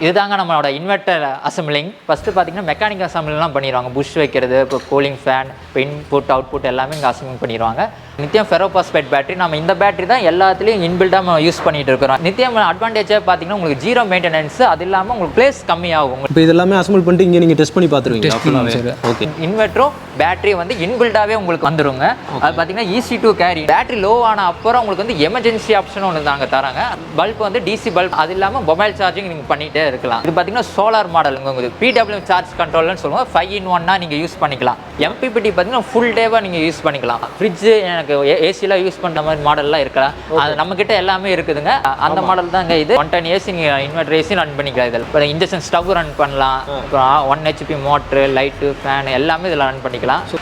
இதுதாங்க நம்மளோட inverter assembling. First பார்த்தீங்கன்னா மெக்கானிக்கல் அசம்பிளிங்லாம் பண்ணிடுவாங்க. புஷ் வைக்கிறது, இப்போ கூலிங் ஃபேன், இப்போ இன்புட் அவுட்புட் எல்லாமே இங்கே அசம்பிளிங் பண்ணிடுவாங்க. நித்தியம் ஃபெரோபாஸ்பேட் பேட்டரி, நம்ம இந்த பேட்டரி தான் எல்லாத்துலேயும் இன்பில்டாக நம்ம யூஸ் பண்ணிட்டு இருக்கிறோம். நித்தியம் அட்வான்டேஜாக பார்த்தீங்கன்னா உங்களுக்கு ஜீரோ மெயின்டெனன்ஸ், அது இல்லாமல் உங்களுக்கு பிளேஸ் கம்மியாகும். இப்போ இதெல்லாமே அசம்பிள் பண்ணிட்டு இங்கே நீங்கள் டெஸ்ட் பண்ணி பார்த்துருவீங்க. ஓகே, இன்வெர்ட்டரும் பேட்டரி வந்து இன்பில்டாகவே உங்களுக்கு வந்துருங்க. அது பார்த்தீங்கன்னா easy to carry. Battery low ஆன அப்புறம் உங்களுக்கு வந்து எமர்ஜென்சி ஆப்ஷன் ஒன்று தாங்க தராங்க. பல்ப் வந்து டிசி பல்ப், அது இல்லாமல் மொபைல் சார்ஜிங் நீங்கள் பண்ணிகிட்டே இருக்கலாம். இது பார்த்தீங்கன்னா சோலார் மாடலுங்க. உங்களுக்கு பிடபிள்யூ சார்ஜ் கண்ட்ரோல்னு சொல்லுவாங்க. 5-in-1 நீங்கள் யூஸ் பண்ணிக்கலாம். எம்பிபிடி பார்த்தீங்கன்னா ஃபுல் டேவாக நீங்கள் யூஸ் பண்ணிக்கலாம். ஃப்ரிட்ஜ் எனக்கு ஏசிலாம் யூஸ் பண்ணுற மாதிரி மாடல்லாம் இருக்கலாம். அது நம்மக்கிட்ட எல்லாமே இருக்குதுங்க. அந்த மாடல் தாங்க இது. 110 ஏசி நீங்கள் இன்வெர்டர் ஏசி ரன் பண்ணிக்கலாம். இதில் இப்போ இண்டக்ஷன் ஸ்டவ் ரன் பண்ணலாம். அப்புறம் 1 HP மோட்ரு, லைட்டு, ஃபேன் எல்லாமே இதில் ரன் பண்ணிக்கலாம்.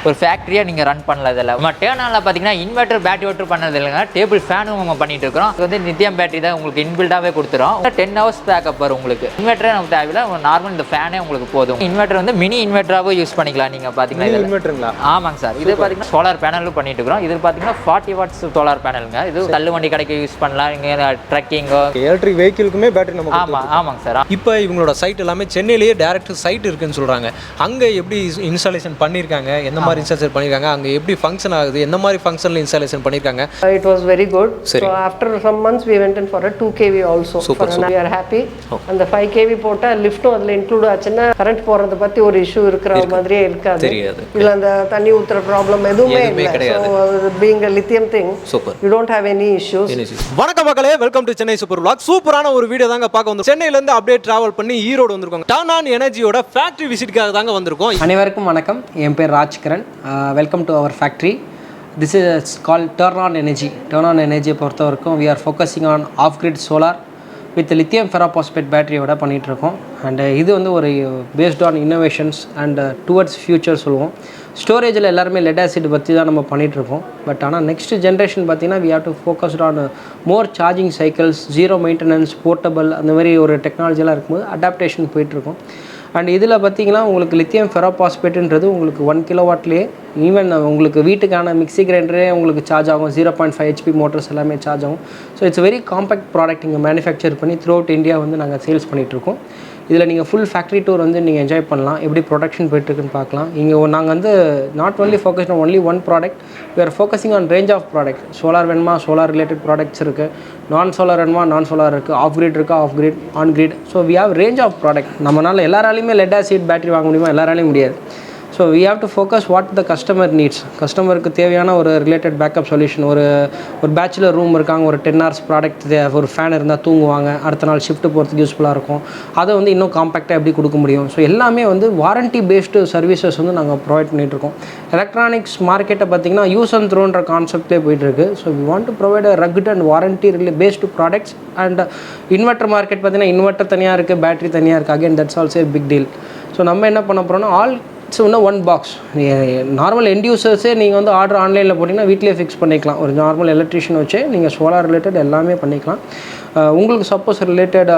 ஒரு ஃபேக்ட்ரியாக நீங்கள் ரன் பண்ணல. இதில் நம்ம டேர்னானில் பார்த்தீங்கன்னா இன்வெர்டர் பேட்டரி ஓட்டர் பண்ணது இல்லைங்க. டேபிள் ஃபேனும் நம்ம பண்ணிட்டு இருக்கிறோம். இது வந்து நித்தியம் பேட்டரி தான் உங்களுக்கு இன்பில்டாகவே கொடுத்துரும். 10 hours பேக்கப் வரும் உங்களுக்கு. இன்வெர்டரே நமக்கு தேவையில்லை, நார்மல் இந்த ஃபேனே உங்களுக்கு போதும். இன்வெர்டர் வந்து மினி இன்வெர்டராகவும் யூஸ் பண்ணிக்கலாம். நீங்கள் பார்த்தீங்கன்னா இன்வெர்டருங்களா? ஆமாங்க சார். இது பார்த்தீங்கன்னா சோலார் பேனலும் பண்ணிட்டு இருக்கிறோம். இது பார்த்தீங்கன்னா 40 watts சோலார் பேனலுங்க. இது தள்ளு வண்டி கடைக்கு யூஸ் பண்ணலாம். இங்கே ட்ரக்கிங்கோ எலக்ட்ரிக் வெஹிக்கிளுக்குமே பேட்டரி நம்ம ஆமாங்க சார். இப்போ இவங்களோட சைட் எல்லாமே சென்னையிலேயே டேரக்ட் சைட் இருக்குன்னு சொல்கிறாங்க. அங்கே எப்படி இன்ஸ்டாலேஷன் பண்ணியிருக்காங்க, எந்த மாதிரி இன்ஸ்டாலேஷன் பண்ணியிருக்காங்க, அங்கே எப்படி ஃபங்க்ஷன் ஆகுது, எந்த மாதிரி ஃபங்க்ஷனில் இன்ஸ்டாலேஷன் பண்ணியிருக்காங்க? It was very good. So after some months we went in for a 2 kV also. Super. We are happy. And the 5 kV போட்டா லிஃப்ட்டும் அதில் இன்க்ளூட் ஆச்சுன்னா கரண்ட் போகிறத பற்றி ஒரு இஷ்யூ இருக்கிற மாதிரியே இருக்காது. இதில் அந்த தண்ணி ஊற்றுற ப்ராப்ளம் எதுவுமே இல்லை. So being a lithium thing, you don't have any issues. வணக்கம் மக்களே, welcome to Chennai super vlog. சூப்பரான ஒரு வீடியோ தாங்க பார்க்க வந்து சென்னையிலேருந்து அப்படியே டிராவல் பண்ணி ஈரோடு வந்திருக்கோம். டர்ன் எனர்ஜியோட ஃபேக்டரி விசிட்டுக்காக தாங்க வந்திருக்கோம். அனைவருக்கும் வணக்கம். என் பேர் Rajkiran. Welcome to our factory. This is called TURNON energy. TURNON energy பொறுத்த வரைக்கும் we are focusing on off-grid solar with lithium ferrophosphate பேட்டரியோட பண்ணிகிட்ருக்கோம். அண்ட் இது வந்து ஒரு based on innovations and towards future சொல்லுவோம். ஸ்டோரேஜில் எல்லாருமே லெட் ஆசிட் பற்றி தான் நம்ம பண்ணிகிட்ருக்கோம். பட் ஆனால் நெக்ஸ்ட் ஜென்ரேஷன் பார்த்திங்கன்னா we have to focus on more charging cycles, zero maintenance, portable அந்த மாதிரி ஒரு டெக்னாலஜிலாம் இருக்கும்போது அடாப்டேஷன் போயிட்டுருக்கோம். அண்ட் இதில் பார்த்திங்கன்னா உங்களுக்கு லித்தியம் ஃபெரோபாஸ்பேட்டுன்றது உங்களுக்கு 1 kW ஈவன் உங்களுக்கு வீட்டுக்கான மிக்சி கிரைண்டரே உங்களுக்கு சார்ஜ் ஆகும். 0.5 HP மோட்டர்ஸ் எல்லாமே சார்ஜ் ஆகும். So it's very compact product. இங்கே மேனுஃபேக்சர் பண்ணி த்ரூ அவுட் இந்தியா வந்து நாங்கள் சேல்ஸ் பண்ணிகிட்ருக்கோம். இதில் நீங்கள் ஃபுல் ஃபேக்ட்ரி டூர் வந்து நீங்கள் என்ஜாய் பண்ணலாம். எப்படி ப்ரொடக்ஷன் போயிட்டுருக்குன்னு பார்க்கலாம். இங்கே நாங்கள் வந்து not only focused on only one product, we are focusing on range of product. Solar வேணுமா, சோலார் ரிலேட்டட் ப்ராடக்ட்ஸ் இருக்குது. நான் சோலார் வேணுமா, நான் சோலார் இருக்குது. ஆஃப் கிரிட் இருக்குது, off grid, on grid. So we have range of product. நம்மளால் எல்லாராலையுமே lead acid battery வாங்க முடியுமா? எல்லாராலையும் முடியாது. So we have to focus what the customer needs. கஸ்டமருக்கு தேவையான ஒரு ரிலேட்டட் பேக்கப் சொல்யூஷன். ஒரு பேச்சுலர் ரூம் இருக்காங்க, ஒரு 10 hours ப்ராடக்ட், ஒரு ஃபேன் இருந்தால் தூங்குவாங்க, அடுத்த நாள் ஷிஃப்ட் போகிறதுக்கு யூஸ்ஃபுல்லாக இருக்கும். அதை வந்து இன்னும் காம்பேக்டாக எப்படி கொடுக்க முடியும்? ஸோ எல்லாமே வந்து வாரண்ட்டி பேஸ்டு சர்வீசஸ் வந்து நாங்கள் ப்ரொவைட் பண்ணிகிட்ருக்கோம். எலக்ட்ரானிக்ஸ் மார்க்கெட்டை பார்த்திங்கன்னா யூஸ் அண்ட் த்ரோன்ற கான்செப்ட்லேயே போயிட்டுருக்கு. So we want to provide a rugged and warranty based products. And inverter market பார்த்திங்கன்னா இன்வெர்ட்டர் தனியாக இருக்குது, பேட்டரி தனியாக இருக்குது. Again that's also big deal. So நம்ம என்ன பண்ண போகிறோம்னா ஆல் ஸோ இன்னும் ஒன் பாக்ஸ். நார்மல் எண்ட் யூசர்ஸே நீங்கள் வந்து ஆர்டர் ஆன்லைனில் போட்டிங்கன்னா வீட்டிலே ஃபிக்ஸ் பண்ணிக்கலாம். ஒரு நார்மல் எலக்ட்ரிஷியன் வச்சு நீங்கள் சோலார் ரிலேட்டட் எல்லாமே பண்ணிக்கலாம். உங்களுக்கு suppose related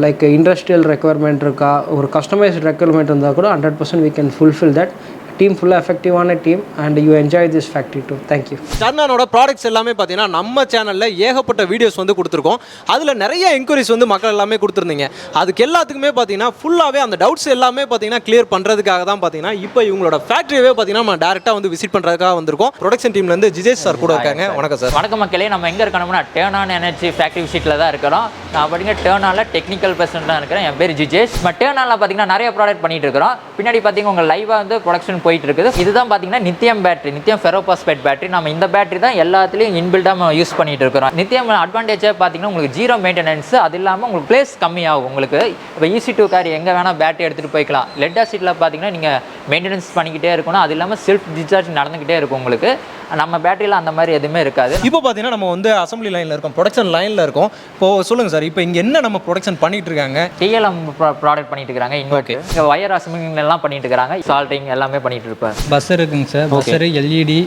like industrial requirement இருக்கா, ஒரு கஸ்டமைஸ்ட் ரெக்குவயர்மெண்ட் இருந்தால் கூட 100% we can fulfill that. Team ஃபுல்லாக எஃபெக்டிவான team and you enjoy this factory too. Thank you. டர்னனோட ப்ராடக்ட்ஸ் எல்லாமே பார்த்தீங்கன்னா நம்ம சேனலில் ஏகப்பட்ட வீடியோஸ் வந்து கொடுத்துருக்கோம். அதில் நிறைய என்கொயரிஸ் வந்து மக்கள் எல்லாமே கொடுத்துருந்தீங்க. அதுக்கு எல்லாத்துக்குமே பார்த்தீங்கன்னா ஃபுல்லாகவே அந்த டவுட்ஸ் எல்லாமே பார்த்தீங்கன்னா கிளியர் பண்ணுறதுக்காக தான் பார்த்தீங்கன்னா இப்போ இவங்களோட ஃபேக்ட்ரியே பார்த்தீங்கன்னா நம்ம டேரெக்டாக வந்து விசிட் பண்ணுறதுக்காக வந்திருக்கோம். ப்ரொடக்ஷன் டீம்லேருந்து ஜிஜேஷ் சார் கூட இருக்காங்க. வணக்கம் சார். வணக்கம் மக்களே. நம்ம எங்கே இருக்கணும்னா டர்ன் எனர்ஜி ஃபேக்ட்ரி விசிட்டில் தான் இருக்கிறோம். நான் பார்த்தீங்கன்னா டர்னானில் டெக்னிக்கல் பர்சன் தான் இருக்கிறேன். என் பேர் ஜிஜேஷ். நம்ம டர்னானில் பார்த்தீங்கன்னா நிறைய ப்ராடக்ட் பண்ணிட்டு இருக்கிறோம். பின்னாடி பார்த்தீங்கன்னா உங்கள் லைவாக வந்து ப்ரொடக்ஷன் போயிட்டு இருக்குது. இதுதான் பார்த்தீங்கன்னா நித்தியம் பேட்டரி, நித்தியம் ஃபெரோபாஸ்பேட் பேட்டரி. நம்ம இந்த பேட்டரி தான் எல்லாத்துலேயும் இன்பில்டாக யூஸ் பண்ணிட்டு இருக்கிறோம். நித்தியம் அட்வான்டேஜாக பார்த்தீங்கன்னா உங்களுக்கு ஜீரோ மெயின்டெனன்ஸ், அது இல்லாமல் உங்களுக்கு பிளேஸ் கம்மியாகும். உங்களுக்கு இப்போ ஈஸி டு கேரி, எங்கே வேணால் பேட்டரி எடுத்துகிட்டு போய்க்கலாம். லெட் ஆசிட்டில் பார்த்தீங்கன்னா நீங்கள் மெயின்டெனன்ஸ் பண்ணிக்கிட்டே இருக்கணும். அது இல்லாமல் செல்ஃப் டிஸ்சார்ஜ் நடந்துக்கிட்டே இருக்கும் உங்களுக்கு. நம்ம பேட்டரியில் அந்த மாதிரி எதுவுமே இருக்காது. இப்போ பார்த்தீங்கன்னா நம்ம வந்து அசம்பிளி லைனில் இருக்கோம், ப்ரொடக்ஷன் லைனில் இருக்கோம். இப்போது சொல்லுங்கள் சார், இப்போ இங்கே என்ன நம்ம ப்ரொடக்ஷன் பண்ணிட்டு இருக்காங்க? டிஎல்எம் ப்ராடக்ட் பண்ணிட்டு இருக்காங்க. இங்கே வயர் அசம்பிளிங் எல்லாம் பண்ணிட்டு இருக்காங்க. சால்டிங் எல்லாமே பண்ணிட்டு இருப்பாங்க. பஸ்ஸர் இருக்குங்க sir. Buzzer, LED,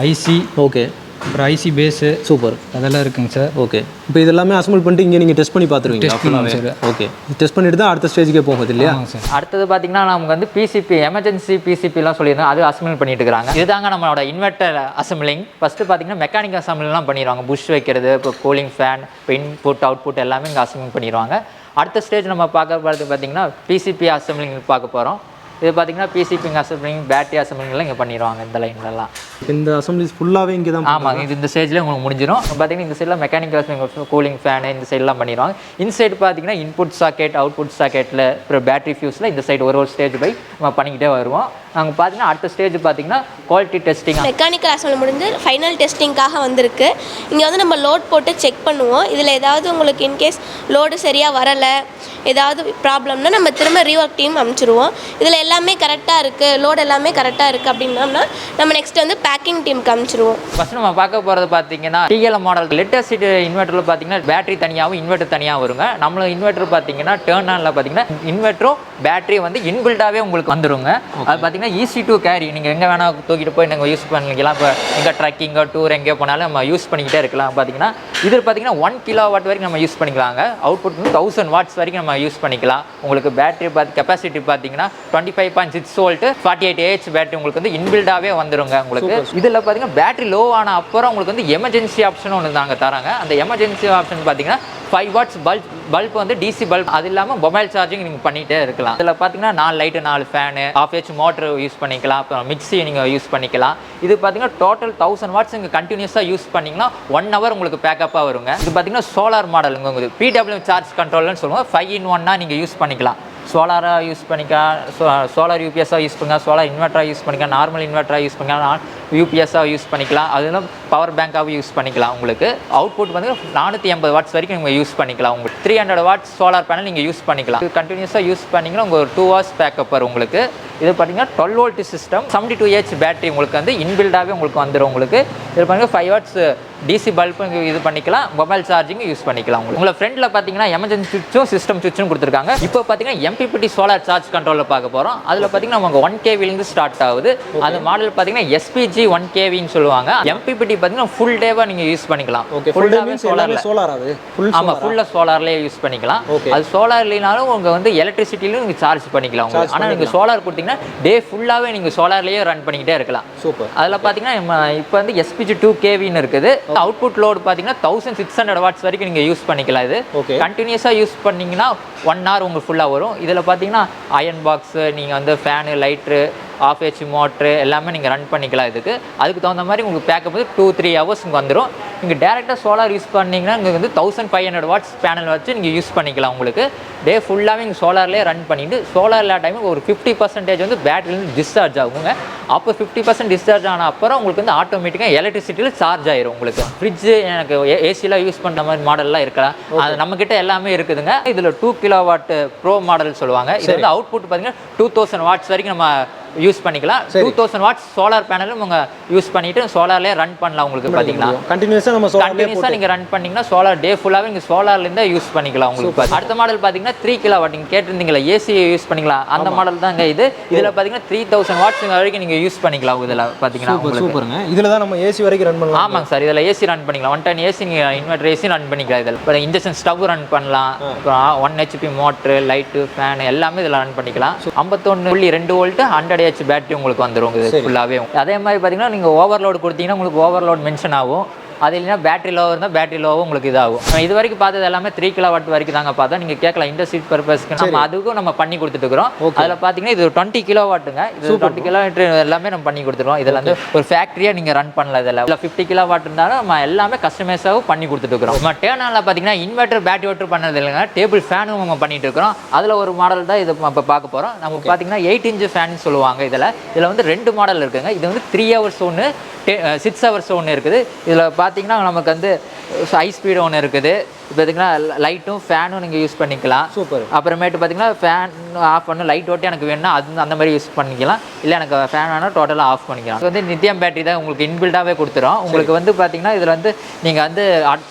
IC, okay, அப்புறம் ஐசி பேஸு, சூப்பர், அதெல்லாம் இருக்குங்க சார். ஓகே, இப்போ இதெல்லாமே அசம்பிள் பண்ணிட்டு இங்கே நீங்கள் டெஸ்ட் பண்ணி பார்த்துருவீங்க? டெஸ்ட் பண்ணுவோம் சார். ஓகே, டெஸ்ட் பண்ணிட்டு தான் அடுத்த ஸ்டேஜுக்கே போகுது இல்லையா? அடுத்தது பார்த்தீங்கன்னா நமக்கு வந்து பிசிபி, எமர்ஜென்சி பிசிபிலாம் சொல்லியிருந்தோம், அது அசம்பிள் பண்ணிட்டு இருக்காங்க. இதுதாங்க நம்மளோட இன்வெர்டர் அசம்பிளிங். ஃபஸ்ட்டு பார்த்தீங்கன்னா மெக்கானிக்கல் அசம்பிள்லாம் பண்ணிடுவாங்க. புஷ் வைக்கிறது, இப்போ கூலிங் ஃபேன், இப்போ இன்புட் அவுட்புட் எல்லாமே இங்கே அசம்பிள் பண்ணிடுவாங்க. அடுத்த ஸ்டேஜ் நம்ம பார்க்க போகிறது பார்த்தீங்கன்னா பிசிபி அசம்பிளிங் பார்க்க போகிறோம். இது பார்த்தீங்கன்னா பிசிபி அசம்பிளிங், பேட்டரி அசம்பிளிங்லாம் இங்கே பண்ணிடுவாங்க இந்த லைன்லலாம். இந்த அசம்பிளிஸ் ஃபுல்லாகவே இங்கே தான். ஆமாங்க, இது இந்த ஸ்டேஜ்லேயே உங்களுக்கு முடிஞ்சிடும். பார்த்தீங்கன்னா இந்த சைடில் மெக்கானிக்கல் கூலிங் ஃபேனு இந்த சைடெலாம் பண்ணிடுவாங்க. இன்சைடு பார்த்தீங்கன்னா இன்புட் சாக்கெட், அவுட்புட் சாக்கெட்டில் அப்புறம் பேட்டரி ஃபியூஸில் இந்த சைடு ஒரு ஸ்டேஜ் பை நம்ம பண்ணிக்கிட்டே வருவோம். நாங்கள் பார்த்தீங்கன்னா அடுத்த ஸ்டேஜ் பார்த்தீங்கன்னா குவாலிட்டி டெஸ்டிங். மெக்கானிக்கல் அசம்பிளி முடிஞ்சு ஃபைனல் டெஸ்டிங்காக வந்திருக்கு. இங்கே வந்து நம்ம லோட் போட்டு செக் பண்ணுவோம். இதில் ஏதாவது உங்களுக்கு இன்கேஸ் லோடு சரியாக வரலை, ஏதாவது ப்ராப்ளம்னா நம்ம திரும்ப ரீவொர்க் டீம் அனுப்பிச்சிடுவோம். இதில் எல்லாமே கரெக்டாக இருக்குது, லோடு எல்லாமே கரெக்டாக இருக்குது அப்படின்னோம்னா நம்ம நெக்ஸ்ட் வந்து பேக்கிங் டீமுக்கு அனுப்பிச்சிடுவோம். ஃபஸ்ட் நம்ம பார்க்க போகிறது பார்த்தீங்கன்னா டிஎல்எம் மாடல் லெட்டஸ்ட் இன்வெர்ட்டரில் பார்த்தீங்கன்னா பேட்டரி தனியாகவும் இன்வெர்ட்டர் தனியாக வருங்க. நம்மள இன்வெர்ட்டர் பார்த்தீங்கன்னா டர்னானில் பார்த்தீங்கன்னா இன்வெர்ட்டரும் பேட்டரி வந்து இன்பில்டாகவே உங்களுக்கு வந்துருங்க. அது பார்த்தீங்கன்னா EC2 கேரி, நீங்கள் எங்கே வேணால் தூக்கிட்டு போய் நீங்கள் யூஸ் பண்ணிக்கலாம். இப்போ எங்கே ட்ரக்கிங்கோ டூர் எங்கேயோ போனாலும் நம்ம யூஸ் பண்ணிக்கிட்டே இருக்கலாம். பார்த்தீங்கன்னா இது பார்த்தீங்கன்னா 1 கிலோவாட் வரைக்கும் நம்ம யூஸ் பண்ணிக்கலாங்க. அவுட்புட் 1000 வாட்ஸ் வரைக்கும் நம்ம யூஸ் பண்ணிக்கலாம். உங்களுக்கு பேட்டரி கெப்பாசிட்டி பார்த்தீங்கன்னா 25.6 வோல்ட் 48 AH பேட்டரி உங்களுக்கு வந்து இன்பில்டாகவே வந்துருங்க. உங்களுக்கு இதில் பார்த்தீங்கன்னா பேட்டரி லோ ஆன அப்புறம் உங்களுக்கு வந்து எமர்ஜென்சி ஆப்ஷன் ஒன்று நாங்கள் தராங்க. அந்த எமர்ஜென்சி ஆப்ஷன் பார்த்தீங்கன்னா 5 வாட்ஸ் பல்ப் வந்து டிசி பல்ப், அது இல்லாமல் மொபைல் சார்ஜிங் நீங்கள் பண்ணிகிட்டே இருக்கலாம். இதில் பார்த்தீங்கன்னா 4 light, 4 fan, half H motor use பண்ணிக்கலாம். அப்புறம் மிக்ஸி நீங்கள் யூஸ் பண்ணிக்கலாம். இது பார்த்தீங்கன்னா டோட்டல் 1000 வாட்ஸ் நீங்கள் கண்டினியூஸாக யூஸ் பண்ணிங்கன்னா 1 ஹவர் உங்களுக்கு பேக்கப்பாக வருங்க. இது பார்த்தீங்கன்னா சோலார் மாடலுங்க. உங்களுக்கு PWM சார்ஜ் கண்ட்ரோல்னு சொல்லுவோம். 5 in 1 நீங்கள் யூஸ் பண்ணிக்கலாம். சோலாராக யூஸ் பண்ணிக்கலாம், சோலார் UPSஆக யூஸ் பண்ணிக்கலாம், சோலார் இன்வெர்ட்டராக யூஸ் பண்ணிக்கலாம், நார்மல் இன்வெர்ட்டராக யூஸ் பண்ணிக்கலாம், UPSஆக யூஸ் பண்ணிக்கலாம், அதெல்லாம் பவர் பேங்காகவும் யூஸ் பண்ணிக்கலாம். உங்களுக்கு அவுட்புட் வந்து 480 வாட்ஸ் வரைக்கும் நீங்கள் யூஸ் பண்ணிக்கலாம். உங்களுக்கு 300 வாட்ஸ் சோலார் பேனல் நீங்கள் யூஸ் பண்ணிக்கலாம். இது கண்டினியூஸாக யூஸ் பண்ணிங்கன்னா உங்களுக்கு ஒரு 2 ஹவர்ஸ் பேக்கப் வரும். உங்களுக்கு இது பார்த்தீங்கன்னா 12 வோல்ட் சிஸ்டம், 72 AH பேட்டரி உங்களுக்கு வந்து இன்பில்டாகவே உங்களுக்கு வந்துடும். உங்களுக்கு இது பார்த்தீங்கன்னா 5 வாட்ஸ் டிசி பல்பு இது பண்ணிக்கலாம், மொபைல் சார்ஜிங் யூஸ் பண்ணிக்கலாம். உங்களை ஃப்ரெண்டில் பார்த்தீங்கன்னா எமர்ஜென்சி சுவிட்சும் சிஸ்டம் சுவிட்சும் கொடுத்துருக்காங்க. இப்போ பார்த்தீங்கன்னா MPPT சோலார் சார்ஜ் கண்ட்ரோலில் பார்க்க போகிறோம். அதில் பார்த்தீங்கன்னா நமக்கு 1 kVலேருந்து ஸ்டார்ட் ஆகுது. அந்த மாடல் பார்த்தீங்கன்னா SPG 1 kVன்னு சொல்லுவாங்க. MPPT பார்த்தீங்கன்னா ஃபுல் டேவாக நீங்கள் யூஸ் பண்ணிக்கலாம். ஃபுல்லாகவே சோலார், ஆமாம், ஃபுல்லாக சோலார்லேயே யூஸ் பண்ணிக்கலாம். அது சோலார் இல்லைனாலும் உங்கள் வந்து எலக்ட்ரிசிட்டிலையும் நீங்கள் சார்ஜ் பண்ணிக்கலாம். உங்களுக்கு ஆனால் நீங்கள் சோலார் கொடுத்தீங்கன்னா டே ஃபுல்லாகவே நீங்கள் சோலார்லேயே ரன் பண்ணிக்கிட்டே இருக்கலாம். சூப்பர். அதில் பார்த்தீங்கன்னா இப்போ வந்து SPG 2 kVன்னு இருக்குது. அவுட்புட் லோடு பார்த்தீங்கன்னா 1600 வாட்ஸ் வரைக்கும் நீங்கள் யூஸ் பண்ணிக்கலாம். இது கண்டினியூஸாக யூஸ் பண்ணிங்கன்னா 1 hour உங்களுக்கு ஃபுல்லாக வரும். இதில் பார்த்தீங்கன்னா அயன் பாக்ஸு, நீங்கள் வந்து fan, light, half H motor எல்லாமே நீங்கள் ரன் பண்ணிக்கலாம். அதுக்கு தகுந்த மாதிரி உங்களுக்கு பேக்கப் வந்து 2-3 ஹவர்ஸ் வந்துடும். நீங்கள் டேரெக்டாக சோலார் யூஸ் பண்ணிங்கன்னா இங்கே வந்து 1500 வாட்ஸ் பேனல் வச்சு நீங்கள் யூஸ் பண்ணிக்கலாம். உங்களுக்கு டே ஃபுல்லாகவே நீங்கள் சோலார்லேயே ரன் பண்ணிவிட்டு சோலார் எல்லா டைமும் ஒரு 50% வந்து பேட்டரிலேருந்து டிஸ்சார்ஜ் ஆகுங்க. அப்போ 50% டிஸ்சார்ஜ் ஆன அப்புறம் உங்களுக்கு வந்து ஆட்டோமேட்டிக்காக எலக்ட்ரிசிட்டியில் சார்ஜ் ஆயிரும். உங்களுக்கு ஃப்ரிட்ஜு, எனக்கு ஏசிலாம் யூஸ் பண்ணுற மாதிரி மாடல்லாம் இருக்கலாம். அது நம்மக்கிட்ட எல்லாமே இருக்குதுங்க. இதில் 2 கிலோவாட் ப்ரோ மாடல் சொல்லுவாங்க. இது வந்து அவுட்புட் பார்த்தீங்கன்னா 2000 வாட்ஸ் வரைக்கும் நம்ம யூஸ் பண்ணிக்கலாம். 2000 வாட்ஸ் சோலார் பேனலும் உங்கள் யூஸ் பண்ணிவிட்டு சோலார்லேயே ரன் பண்ணலாம். உங்களுக்கு பார்த்தீங்கன்னா கண்டினியூஸாக நீங்கள் ரன் பண்ணிங்கன்னா சோலார் டே ஃபுல்லாகவே நீங்கள் சோலார்லேருந்தே யூஸ் பண்ணிக்கலாம். உங்களுக்கு அடுத்த மாடல் பார்த்தீங்கன்னா 3 கிலோவாட் நீங்கள் கேட்டிருந்தீங்களா, ஏசி யூஸ் பண்ணிக்கலாம். அந்த மாடல் தாங்க இது. இதில் பார்த்தீங்கன்னா 3000 வாட்ஸ் வரைக்கும் நீங்கள் யூஸ் பண்ணிக்கலாம். இதில் பார்த்தீங்கன்னா சூப்பருங்க. இதில் தான் நம்ம ஏசி வரைக்கும் ரன் பண்ணலாம். ஆமாங்க சார், இதில் ஏசி ரன் பண்ணிக்கலாம். 1 ton ஏசி நீங்கள் இன்வெர்டர் ஏசி ரன் பண்ணிக்கலாம். இதில் இப்போ இண்டக்ஷன் ஸ்டவ் ரன் பண்ணலாம். அப்புறம் 1 HP மோட்ரு, லைட்டு, ஃபேன் எல்லாமே இதில் ரன் பண்ணிக்கலாம். 51.2 வோல்ட் 100 AH பேட்டரி உங்களுக்கு வந்துடும். இது ஃபுல்லாகவே அதே மாதிரி பார்த்தீங்கன்னா நீங்கள் ஓவர்லோடு கொடுத்தீங்கன்னா உங்களுக்கு ஓவர்லோட் மென்ஷன் ஆகும். அது இல்லைன்னா பேட்டரி லோ இருந்தால் பேட்டரி லோவும் உங்களுக்கு இதாகும். இது வரைக்கும் பார்த்தது எல்லாமே 3 கிலோவாட் வரைக்கும் தாங்க பார்த்தா. நீங்கள் கேட்கலாம் இண்டஸ்ட்ரி பர்பஸ்க்கு நம்ம அதுக்கும் நம்ம பண்ணி கொடுத்துட்டுருக்கோம். அதில் பார்த்தீங்கன்னா இது 20 கிலோவாட்டுங்க. இது 20 கிலோவாட் எல்லாமே நம்ம பண்ணி கொடுத்துருவோம். இதில் வந்து ஒரு ஃபேக்ட்ரியாக நீங்கள் ரன் பண்ணல. இதில் 50 கிலோவாட் இருந்தாலும் நம்ம எல்லாமே கஸ்டமைஸாகவும் பண்ணி கொடுத்துட்டுருக்கோம். நம்ம டேர்னானில் பார்த்தீங்கன்னா இன்வெர்ட்டர் பேட்டரி ஓட்டர் பண்ணது இல்லைங்க, டேபிள் ஃபேனும் நம்ம பண்ணிட்டு இருக்கிறோம். அதில் ஒரு மாடல் தான் இது இப்போ பார்க்க போகிறோம். நம்ம பார்த்தீங்கன்னா 8 inch ஃபேன் சொல்லுவாங்க. இதில் வந்து 2 மாடல் இருக்குங்க. இது வந்து 3 hours ஒன்று, 6 hours ஒன்று இருக்குது. இதில் பார்த்தீங்கன்னா நமக்கு வந்து ஹை ஸ்பீடு ஒன்று இருக்குது. இப்போ பார்த்தீங்கன்னா லைட்டும் ஃபேனும் நீங்கள் யூஸ் பண்ணிக்கலாம். சூப்பர். அப்புறமேட்டு பார்த்தீங்கன்னா ஃபேன் ஆஃப் பண்ணணும், லைட் ஓட்டி எனக்கு வேணும்னா அது அந்த மாதிரி யூஸ் பண்ணிக்கலாம். இல்லை எனக்கு ஃபேன் வேணால் டோட்டலாக ஆஃப் பண்ணிக்கலாம். இது வந்து லித்தியம் பேட்டரி தான் உங்களுக்கு இன்பில்டாகவே கொடுத்துரும். உங்களுக்கு வந்து பார்த்தீங்கன்னா இதில் வந்து நீங்கள் வந்து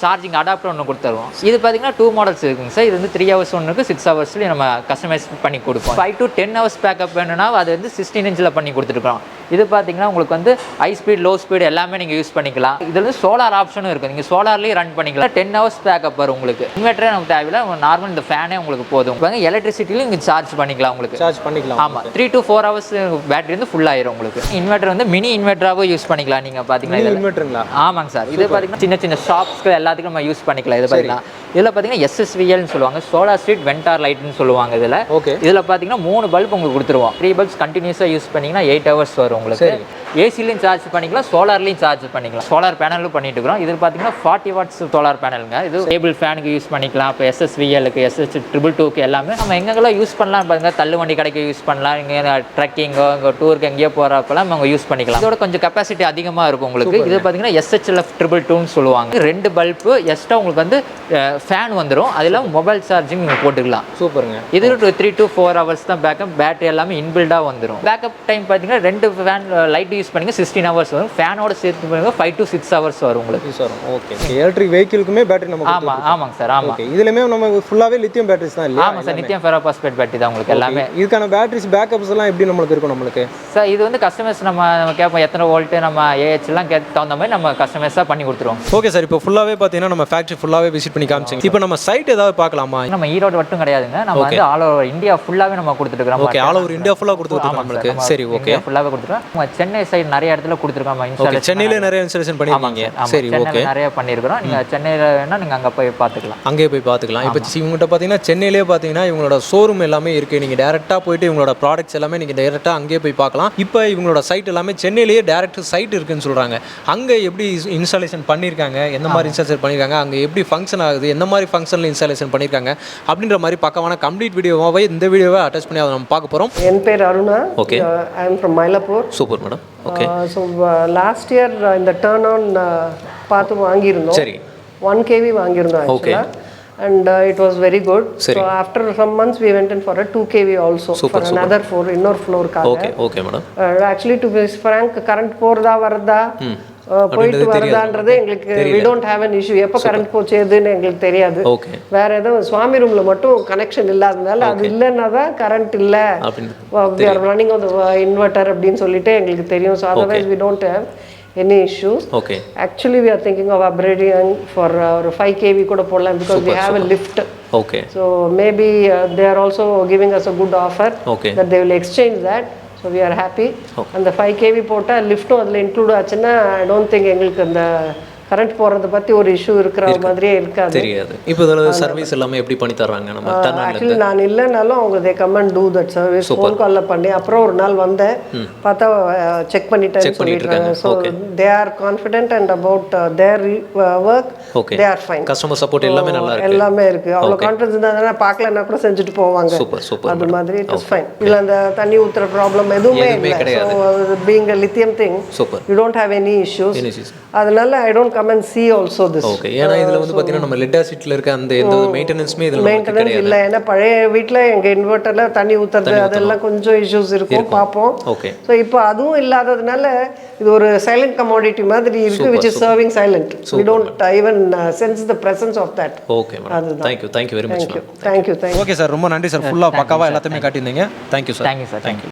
சார்ஜிங் அடாப்டர் ஒன்று கொடுத்துருவோம். இது பார்த்தீங்கன்னா 2 மாடல்ஸ் இருக்குங்க சார். இது வந்து 3 hours ஒன்று இருக்குது, 6 ஹவர்ஸ்லேயும் நம்ம கஸ்டமைஸ் பண்ணி கொடுப்போம். 5 to 10 hours பேக்கப் வேணும்னா அது வந்து 16 inch பண்ணி கொடுத்துருக்கோம். இது பார்த்தீங்கன்னா உங்களுக்கு வந்து ஹை ஸ்பீட் லோ ஸ்பீட் எல்லாமே நீங்கள் யூஸ் பண்ணிக்கலாம். இதில் வந்து சோலார் ஆப்ஷனும் இருக்குது, நீங்கள் சோலார்லேயும் ரன் பண்ணிக்கலாம். 10 hours பேக்கப் வரும் உங்களுக்கு. இன்வெர்ட்டரே நமக்கு தேவையில்லை, நார்மல் இந்த ஃபேனே உங்களுக்கு போதும். இப்போ எலக்ட்ரிசிட்டிலையும் நீங்கள் சார்ஜ் பண்ணிக்கலாம் உங்களுக்கு. சார்ஜ் பண்ணிக்கலாம். ஆமாம், 3 to 4 hours பேட்டரி வந்து ஃபுல் ஆயிரும் உங்களுக்கு. இன்வெர்ட்டர் வந்து மினி இன்வெர்ட்டராகவும் யூஸ் பண்ணிக்கலாம். நீங்கள் பார்த்தீங்கன்னா இன்வெர்ட்டருங்களா? ஆமாங்க சார். இது பார்த்தீங்கன்னா சின்ன சின்ன ஷாப்ஸ்க்கு எல்லாத்துக்கும் நம்ம யூஸ் பண்ணிக்கலாம். இது பார்த்தீங்கன்னா இதில் பார்த்தீங்கன்னா SSVLன்னு சொல்லுவாங்க, சோலார் ஸ்ட்ரீட் வெண்டார் லைட்னு சொல்லுவாங்க. இதில் இதில் பார்த்தீங்கன்னா 3 பல்ப் உங்களுக்கு கொடுத்துருவோம். 3 பல்ப்ஸ் கண்டினியூஸாக யூஸ் பண்ணிங்கன்னா 8 hours வரும் உங்களுக்கு. ஏசிலையும் சார்ஜ் பண்ணிக்கலாம், சோலார்லையும் சார்ஜ் பண்ணிக்கலாம். சோலார் பேனலும் பண்ணிட்டு இருக்கிறோம். இதில் பார்த்தீங்கன்னா 40 watts சோலார் பேனலுங்க. இது டேபிள் ஃபேனுக்கு யூஸ் பண்ணிக்கலாம். இப்போ SSVLக்கு SH222க்கு எல்லாமே நம்ம எங்கெங்கெல்லாம் யூஸ் பண்ணலாம் பாருங்க. தள்ளு வண்டி கடைக்கு யூஸ் பண்ணலாம், இங்கே ட்ரக்கிங்கோ இங்கே டூருக்கு எங்கேயோ போகிறப்பெல்லாம் நம்ம யூஸ் பண்ணிக்கலாம். இதோட கொஞ்சம் கெப்பாசிட்டி அதிகமாக இருக்கும் உங்களுக்கு. இது பார்த்தீங்கன்னா SHLF222ன்னு சொல்லுவாங்க. 2 பல்பு எக்ஸ்ட்ரா உங்களுக்கு வந்து ஃபேன் வந்துடும். அது இல்லாமல் மொபைல் சார்ஜிங் நீங்கள் போட்டுக்கலாம். சூப்பருங்க. இது 3 to 4 hours தான் பேக்கப். பேட்டரி எல்லாமே இன்பில்டாக வந்துடும். பேக்கப் டைம் பார்த்தீங்கன்னா 2 ஃபேன் லைட் யூஸ் பண்ணிங்க 16 hours வரும். ஃபேனோட சேர்த்து பண்ணுங்க 5 to 6 hours வரும் உங்களுக்கு. ஓகே. எலக்ட்ரிக் வெஹிக்கிள்க்குமே பேட்டரி நம்ம ஆமாங்க சார். ஆமாம், இதுலமே நம்ம ஃபுல்லாகவே லித்தியம் பேட்டரிஸ் தான் இல்லையா? ஆமாம் சார், லித்தியம் ஃபெரோபாஸ்பேட் பேட்டரி தான் உங்களுக்கு எல்லாமே. இதுக்கான பேட்டரிஸ் பேக்கப்ஸ் எல்லாம் எப்படி நம்மளுக்கு இருக்கும் நம்மளுக்கு? சார் இது வந்து கஸ்டமர்ஸ் நம்ம கேட்போம் எத்தனை வோல்ட்டு நம்ம ஏஹெச்லாம் கேட்க தகுந்த மாதிரி நம்ம கஸ்டமர்ஸாக பண்ணி கொடுத்துருவோம். ஓகே சார், இப்போ ஃபுல்லாகவே பார்த்தீங்கன்னா நம்ம ஃபேக்ட்ரி ஃபுல்லாகவே விசிட் பண்ணி காமிச்சிங்க. இப்போ நம்ம சைட் ஏதாவது பார்க்கலாமா? நம்ம ஈரோடு மட்டும் கிடையாதுங்க, நம்ம வந்து ஆல் ஓவர் இந்தியா ஃபுல்லாகவே நம்ம கொடுத்துருக்கோம். ஓகே, ஆல் ஓவர் இந்தியா ஃபுல்லாக கொடுத்துருக்கோம் நம்மளுக்கு. சரி, ஓகே, ஃபுல்லாகவே கொடுத்துருக்கோம். நம்ம சென்னை சைடு நிறைய இடத்துல கொடுத்துருக்கோம். இன்ஸ்டாலேஷன் சென்னையில நிறைய இன்ஸ்டாலேஷன் பண்ணிருக்கீங்க. சரி, ஓகே, நிறைய பண்ணியிருக்கிறோம். நீங்கள் சென்னையில் வேணா நீங்கள் அங்கே போய் பார்த்துக்கலாம். அங்கே போய் பார்த்துக்கலாம். இப்போ இவங்ககிட்ட பார்த்தீங்கன்னா சென்னையிலே பார்த்தீங்கன்னா இவங்களோட ஷோரூம் எல்லாமே இருக்குது. நீங்கள் டேரெக்டாக போயிட்டு இவங்களோட ப்ராடக்ட்ஸ் எல்லாமே நீங்கள் டேரெக்டாக அங்கேயே போய் பார்க்கலாம். இப்போ இவங்களோட சைட் எல்லாமே சென்னையிலேயே டேரெக்ட் சைட் இருக்குன்னு சொல்கிறாங்க. அங்கே எப்படி இன்ஸ்டாலேஷன் பண்ணியிருக்காங்க, எந்த மாதிரி இன்ஸ்டாலேஷன் பண்ணியிருக்காங்க, அங்கே எப்படி ஃபங்க்ஷன் ஆகுது, எந்த மாதிரி ஃபங்க்ஷனில் இன்ஸ்டாலேஷன் பண்ணியிருக்காங்க அப்படின்ற மாதிரி பக்கமான கம்ப்ளீட் வீடியோவாகவே இந்த வீடியோவை அட்டாச் பண்ணி அதை நம்ம பார்க்க போகிறோம். என் பேர் Aruna. Okay, I am from Mylapore. Super madam. Okay, so last year இந்த டர்ன்-ஆன் பார்த்து வாங்கியிருந்தோம். சரி, 1 kV வாங்கியிருந்தோம் ஆக்சுவலாக. And it was very good. So after some months we went in for a 2 kV also. For another floor, inner floor காக. Okay madam. Actually to be frank, current போறதா வரதா போயிட்டு வரதான்றது எங்களுக்கு we don't have an issue. எப்போ current போச்சேதுன்னு எங்களுக்கு தெரியாது. வேற ஏதோ சுவாமி ரூம்ல மட்டும் கனெக்ஷன் இல்லாதனால அது இல்லைன்னா தான் கரண்ட் இல்லை, we are running on the inverter அப்படின்னு சொல்லிட்டு எங்களுக்கு தெரியும். So otherwise we don't have any issues. Actually we are thinking of upgrading for 5 kV kuda podlam because we have a lift. So maybe they are also giving us a good offer that they will exchange that. So we are happy. And the 5 kV pota lift adla include achina I don't think engalukku and current போறது பத்தி ஒரு issue இருக்கிற மாதிரியே இருக்காது. தெரியாது. இப்போ இதோட service எல்லாமே எப்படி பண்ணி தர்றாங்க நம்ம டர்னான்ல? ஆக்சுவலி நான் இல்லனாலும் அவங்க they come and do that service. Phone கால்ல பண்ணி அப்புறம் ஒரு நாள் வந்தேன் பார்த்தா செக் பண்ணிட்டேன்னு சொல்லிட்டாங்க. So they are confident and about their work they are fine. Customer support எல்லாமே நல்லா இருக்கு. எல்லாமே இருக்கு. அவ்வளவு கான்ஃபிடன்ஸ் இருந்தாங்கன்னா பார்க்கலன்னா கூட செஞ்சுட்டு போவாங்க. சூப்பர். அது மாதிரி it is fine. இல்ல அந்த தண்ணி ஊத்துற ப்ராப்ளம் எதுவுமே இல்ல. So being a lithium thing you don't have any issues. அதனால I don't come and see also this. Okay, ஏனா இதுல வந்து பாத்தீங்கன்னா நம்ம லெட் ஆசிட்ல இருக்க அந்த எந்த மெயின்டனன்ஸ்மே இதுல கிடையாது. இல்ல ஏனா பழைய வீட்ல எங்க இன்வெர்ட்டர்ல தண்ணி ஊத்துறது அதெல்லாம் கொஞ்சம் இஷ்யூஸ் இருக்கும் பாப்போம். சோ இப்போ அதுவும் இல்லாததனால இது ஒரு சைலண்ட் கமோடிட்டி மாதிரி இருக்கு which is serving silent. We don't even sense the presence of that. Okay madam, thank you very much. Thank you. Okay sir, ரொம்ப நன்றி சார். ஃபுல்லா பக்காவா எல்லாத்தையுமே காட்டினீங்க. Thank you sir. Thank you sir. Thank you.